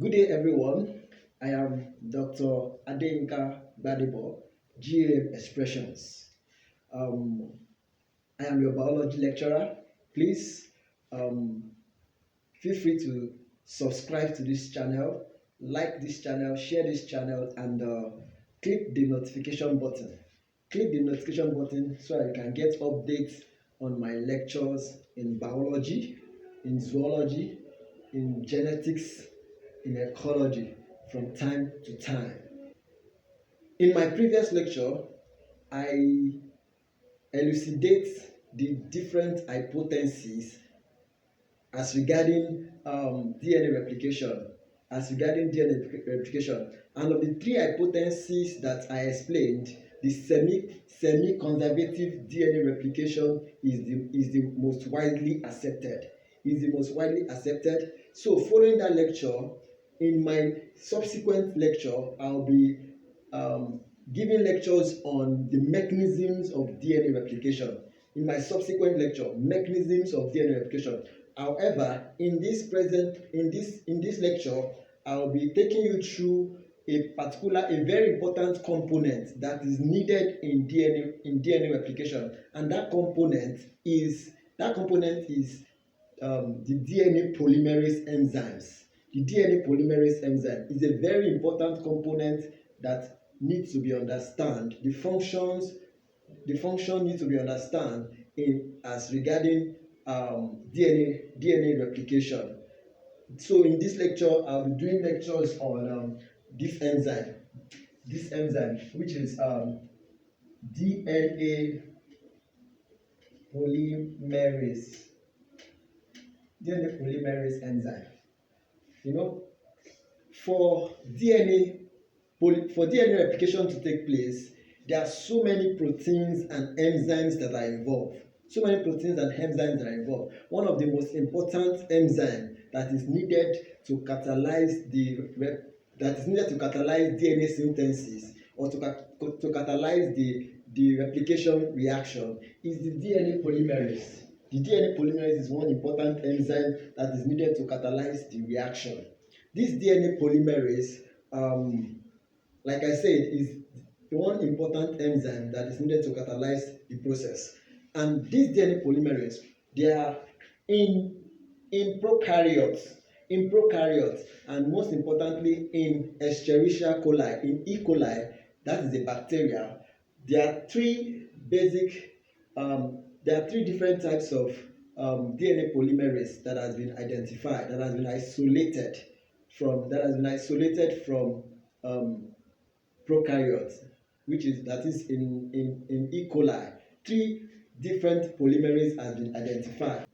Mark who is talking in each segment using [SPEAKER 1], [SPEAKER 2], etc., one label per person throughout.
[SPEAKER 1] Good day, everyone. I am Dr. Adeyinka Gbadebo, GAM Expressions. Um, I am your biology lecturer. Please feel free to subscribe to this channel, like this channel, share this channel, and click the notification button. Click the notification button so that you can get updates on my lectures in biology, in zoology, in genetics, in ecology from time to time. In my previous lecture, I elucidate the different hypotheses as regarding DNA replication, and of the three hypotheses that I explained, the semi-conservative DNA replication is the most widely accepted. So, following that lecture, in my subsequent lecture, I'll be giving lectures on the mechanisms of DNA replication. In my subsequent lecture, mechanisms of DNA replication. However, in this lecture, I'll be taking you through a very important component that is needed in DNA replication, and that component is the DNA polymerase enzymes. The DNA polymerase enzyme is a very important component that needs to be understood. The function needs to be understood as regarding DNA replication. So in this lecture, I'll be doing lectures on this enzyme, which is DNA polymerase enzyme. For DNA replication to take place, there are so many proteins and enzymes that are involved. One of the most important enzymes that is needed to catalyze DNA synthesis, or to catalyze the replication reaction, is the DNA polymerase. The DNA polymerase is one important enzyme that is needed to catalyze the reaction. This DNA polymerase, like I said, is one important enzyme that is needed to catalyze the process. And this DNA polymerase, they are in prokaryotes, and most importantly in Escherichia coli, in E. coli, that is a bacteria. There are three different types of DNA polymerase that has been identified, that has been isolated from prokaryotes, that is in E. coli. Three different polymerase has been identified.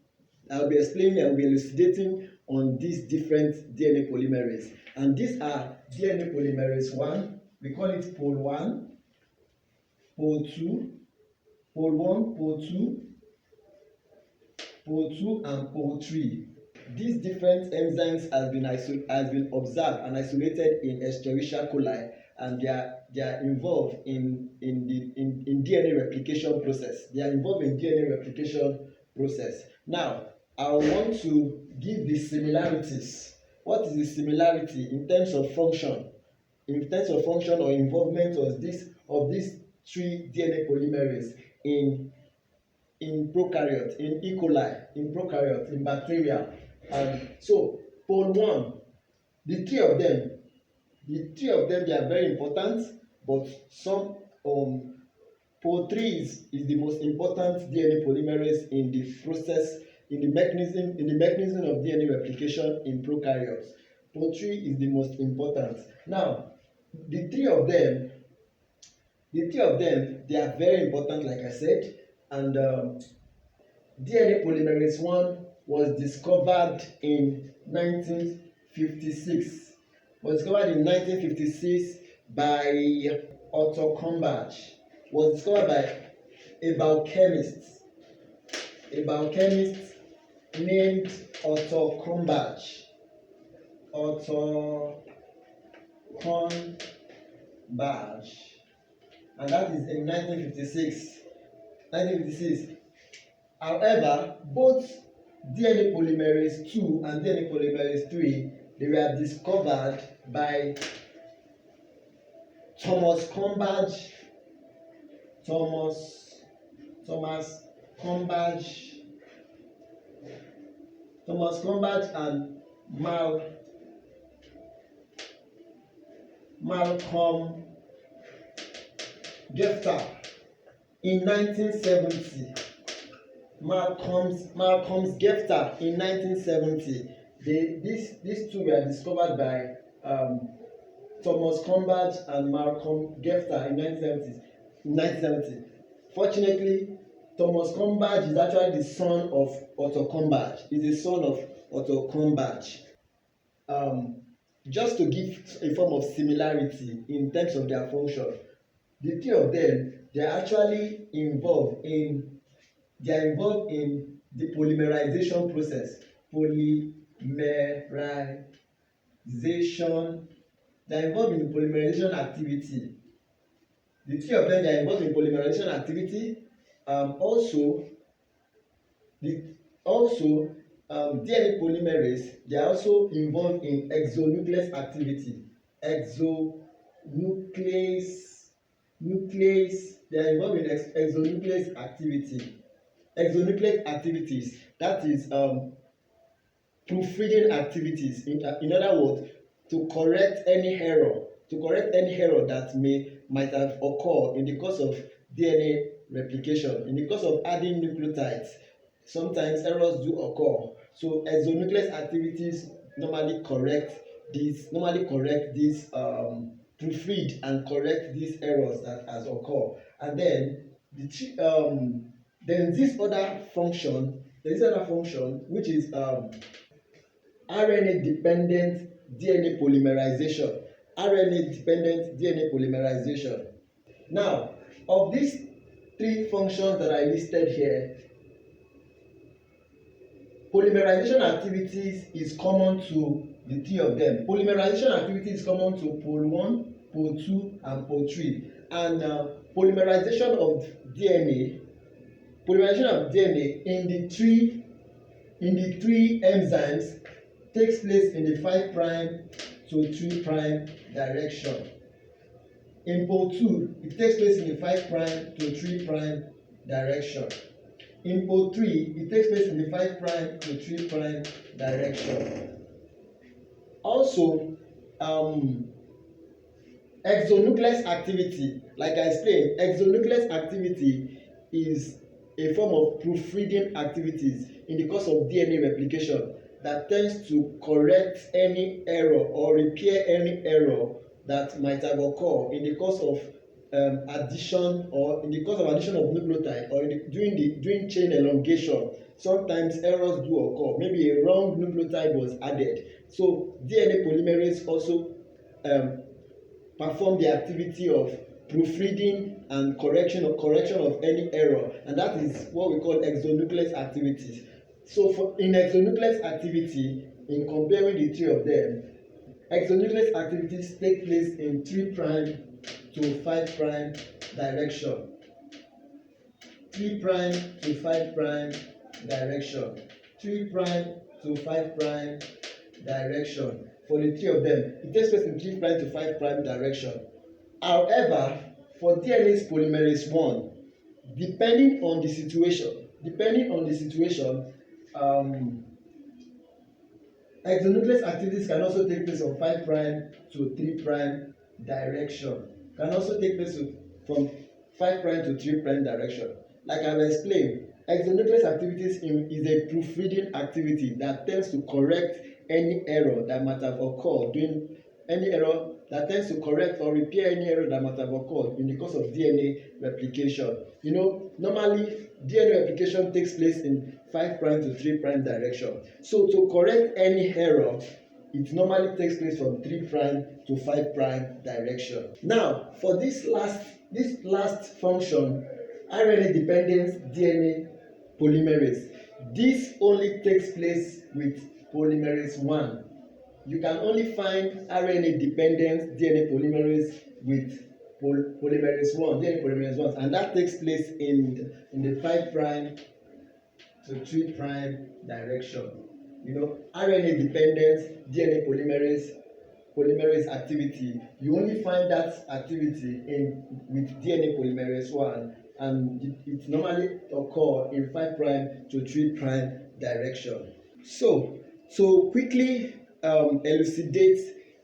[SPEAKER 1] I'll be elucidating on these different DNA polymerase, and these are DNA polymerase 1, we call it pol 1, pol 2, pol 1, pol 2, and pol 3. These different enzymes has been observed and isolated in Escherichia coli, and they are involved in DNA replication process. Now, I want to give the similarities. What is the similarity in terms of function? Or involvement of these three DNA polymerase in prokaryote, in E. coli, in prokaryote, in bacteria. And so pol 1, the three of them, they are very important, but pol 3 is the most important DNA polymerase in the process, in the mechanism of DNA replication in prokaryotes. Pol 3 is the most important. Now, the three of them, they are very important, like I said, and DNA polymerase 1 was discovered in 1956. By Otto Kumbach. Was discovered by a biochemist named Otto Kumbach. And that is in 1956. However, both DNA polymerase 2 and DNA polymerase 3 They were discovered by Thomas Combadge, Thomas Thomas Combadge, Thomas Combadge and Malcolm Gefter in 1970. Malcolm Gefter in 1970. These two were discovered by Thomas Combadge and Malcolm Gefter in 1970. Fortunately, Thomas Combadge is actually the son of Otto Combadge. He's the son of Otto Combadge. Just to give a form of similarity in terms of their function, the three of them, they are actually involved in the polymerization process. They are involved in the polymerization activity. The three of them, they are involved in polymerization activity. DNA polymerase, they are also involved in exonuclease activity. They are involved in exonuclease activity. Exonuclease activities, that is proofreading activities. In other words, to correct any error that might have occurred in the course of DNA replication, in the course of adding nucleotides. Sometimes errors do occur. So exonuclease activities normally correct these proofread and correct these errors that has occurred. And then this other function, which is RNA dependent DNA polymerization. Now, of these three functions that I listed here, polymerization activities is common to the three of them. Polymerization activity is common to pol 1, pol 2, and pol 3. And polymerization of DNA in the three enzymes takes place in the 5' to 3' direction. In pol 2, it takes place in the 5' to 3' direction. In pol 3, it takes place in the 5' to 3' direction. Also, exonuclease activity, like I explained, exonuclease activity is a form of proofreading activities in the course of DNA replication that tends to correct any error or repair any error that might have occurred in the course of addition of nucleotide, or during chain elongation. Sometimes errors do occur. Maybe a wrong nucleotide was added. So DNA polymerase also perform the activity of proofreading and correction of any error, and that is what we call exonuclease activities. So in exonuclease activity, in comparing the three of them, exonuclease activities take place in 3' to 5' direction. 3' to 5' direction. 3' to 5' direction. For the three of them, it takes place in 3' to 5' direction. However, for DNA polymerase I, depending on the situation, exonuclease activities can also take place from 5' to 3' direction. Can also take place from 5' to 3' direction. Like I will explain, exonuclease activities is a proofreading activity that tends to correct any error that might have occurred or repair any error that might have occurred in the course of DNA replication. Normally DNA replication takes place in 5' to 3' direction. So to correct any error, it normally takes place from 3' to 5' direction. Now, for this last function, RNA dependent DNA polymerase, this only takes place with polymerase I. You can only find RNA dependent DNA polymerase with polymerase I, and that takes place in the 5' to 3' direction. RNA dependent DNA polymerase activity. You only find that activity with DNA polymerase I, and it normally occur in 5' to 3' direction. So, to quickly elucidate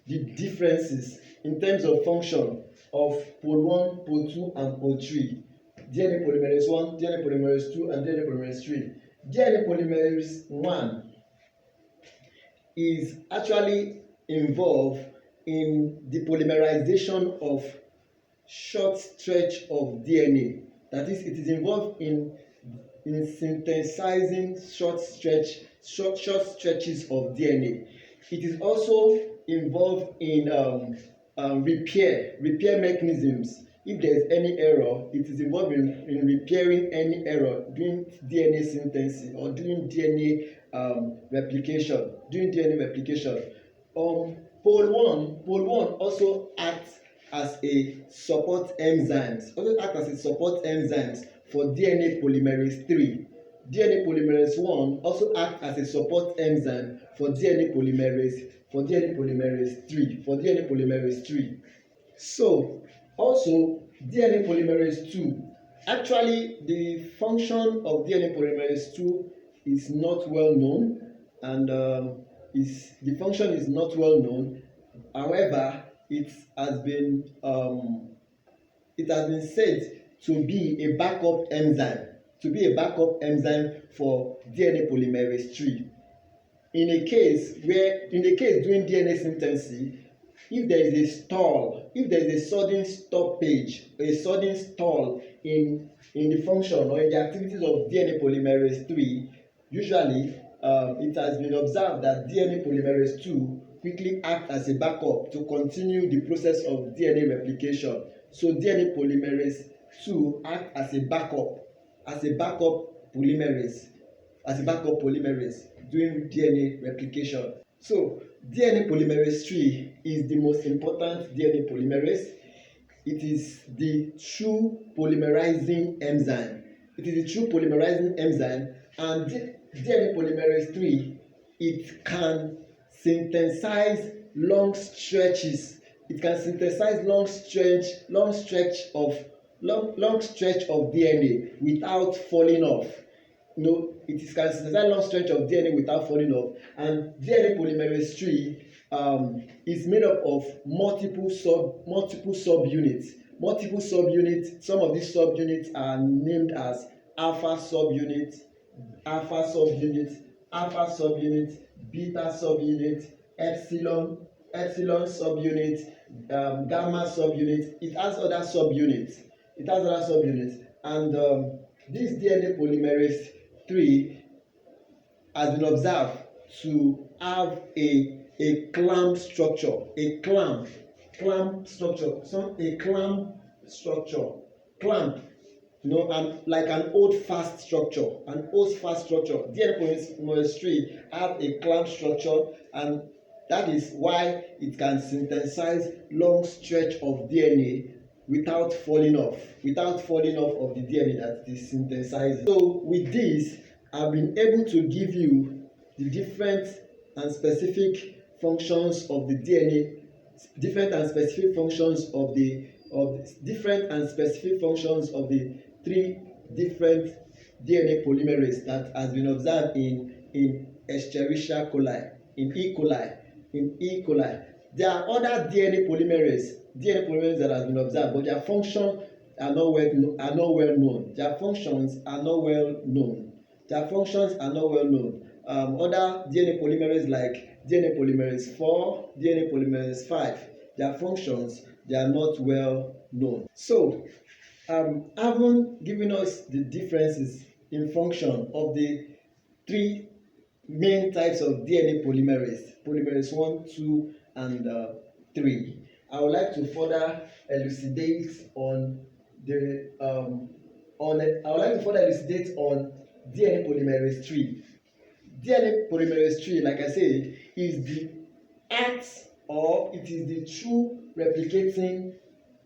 [SPEAKER 1] the differences in terms of function of pol 1, pol 2, and pol 3, DNA polymerase I, DNA polymerase II, and DNA polymerase III. DNA polymerase I is actually involved in the polymerization of short stretch of DNA. That is, it is involved in synthesizing short stretches of DNA. It is also involved in repair mechanisms. If there is any error, it is involved in repairing any error during DNA synthesis or during DNA replication. Pol 1 also acts as a support enzymes for DNA polymerase III. DNA polymerase I also acts as a support enzyme for DNA polymerase III. So, also DNA polymerase II. Actually, the function of DNA polymerase II is not well known, and the function is not well known. However, it has been said to be a backup enzyme for DNA polymerase III. In a case during DNA synthesis, if there is a sudden stoppage, a sudden stall in the function or in the activities of DNA polymerase III, usually it has been observed that DNA polymerase II quickly act as a backup to continue the process of DNA replication. So DNA polymerase II act as a backup polymerase during DNA replication. So DNA polymerase III is the most important DNA polymerase. It is the true polymerizing enzyme. And DNA polymerase III, it can synthesize long stretches. It can synthesize long stretch of DNA without falling off. It can synthesize long stretch of DNA without falling off. And DNA polymerase III is made up of multiple subunits. Some of these subunits are named as alpha subunit, beta subunit, epsilon subunit, gamma subunit. It has other subunits. And this DNA polymerase III has been observed to have a clamp structure, and like an old fast structure. DNA polymerase III have a clamp structure, and that is why it can synthesize long stretch of DNA without falling off of the DNA that it is synthesizing. So with this, I've been able to give you the different and specific functions of the DNA, different and specific functions of the three different DNA polymerase that has been observed in Escherichia coli, in E. coli. There are other DNA polymerase that has been observed, but their functions are not well known. Other DNA polymerase like DNA polymerase IV, DNA polymerase V, their functions, they are not well known. So, having given us the differences in function of the three main types of DNA polymerase 1, 2, and 3, I would like to further elucidate on DNA polymerase III. DNA polymerase III, like I said, is the act, or it is the true replicating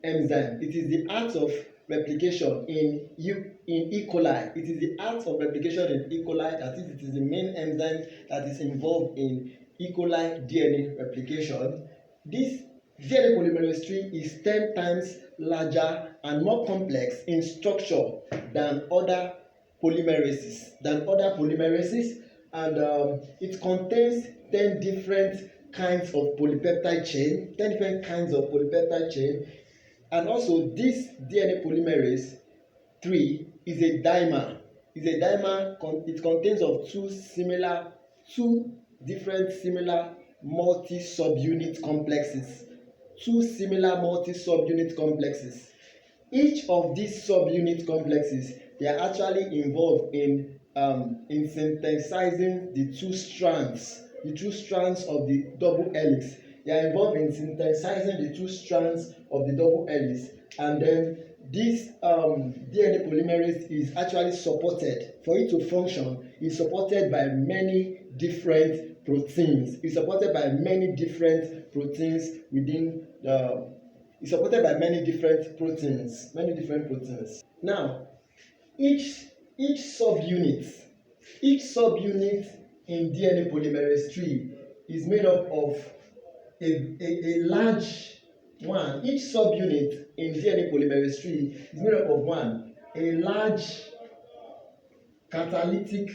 [SPEAKER 1] enzyme. It is the act of replication in E. coli. It is the act of replication in E. coli, that is, it is the main enzyme that is involved in E. coli DNA replication. This DNA polymerase III is 10 times larger and more complex in structure than other polymerases, and it contains 10 different kinds of polypeptide chain, and also this DNA polymerase III is a dimer. It contains of two different similar multi-subunit complexes. Each of these subunit complexes, they are actually involved in synthesizing the two strands of the double helix. They are involved in synthesizing the two strands of the double helix, and then this DNA polymerase is actually supported, for it to function, is supported by many different proteins. It's supported by many different proteins within the many different proteins. Now, each subunit in DNA polymerase III is made up of a large one. Each subunit in DNA polymerase III is made up of a large catalytic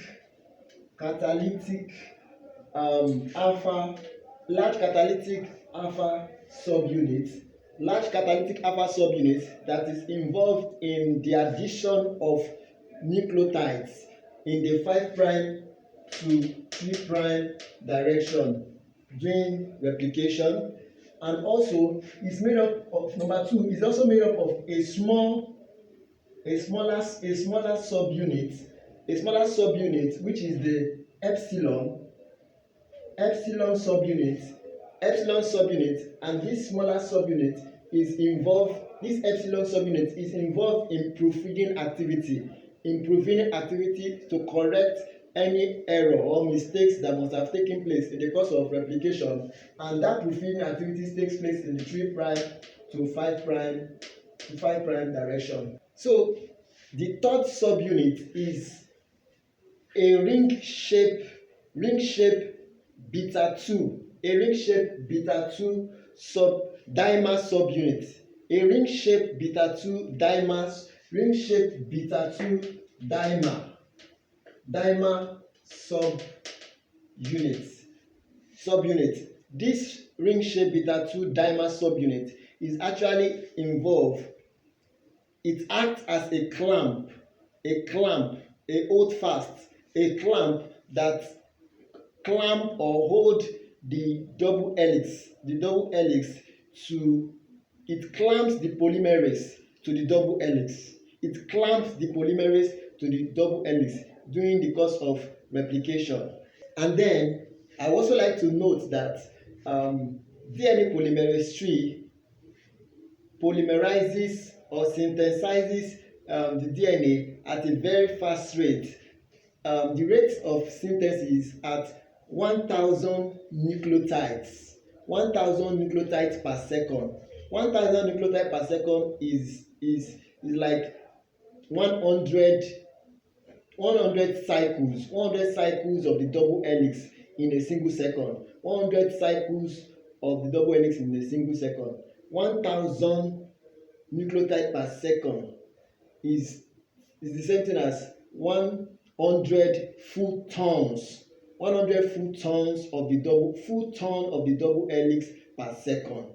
[SPEAKER 1] alpha subunit that is involved in the addition of nucleotides in the 5' to 3' direction during replication, and also is made up of is also made up of a smaller subunit, which is the epsilon subunit, and this smaller subunit is involved. This epsilon subunit is involved in proofreading activity to correct any error or mistakes that must have taken place in the course of replication, and that proofreading activity takes place in the 3' to 5' direction. So the third subunit is a ring-shaped beta 2 dimer subunit. A ring-shaped beta 2 dimer subunit. This ring-shaped beta 2 dimer subunit is actually involved. It acts as a clamp, a clamp that clamp or hold the double helix to. It clamps the polymerase to the double helix. During the course of replication. And then I also like to note that DNA polymerase III polymerizes or synthesizes the DNA at a very fast rate. The rate of synthesis at 1,000 nucleotides per second. 1,000 nucleotides per second is like 100 cycles of the double helix in a single second. 100 cycles of the double helix in a single second. 1,000 nucleotides per second is the same thing as 100 full turns of the double helix per second.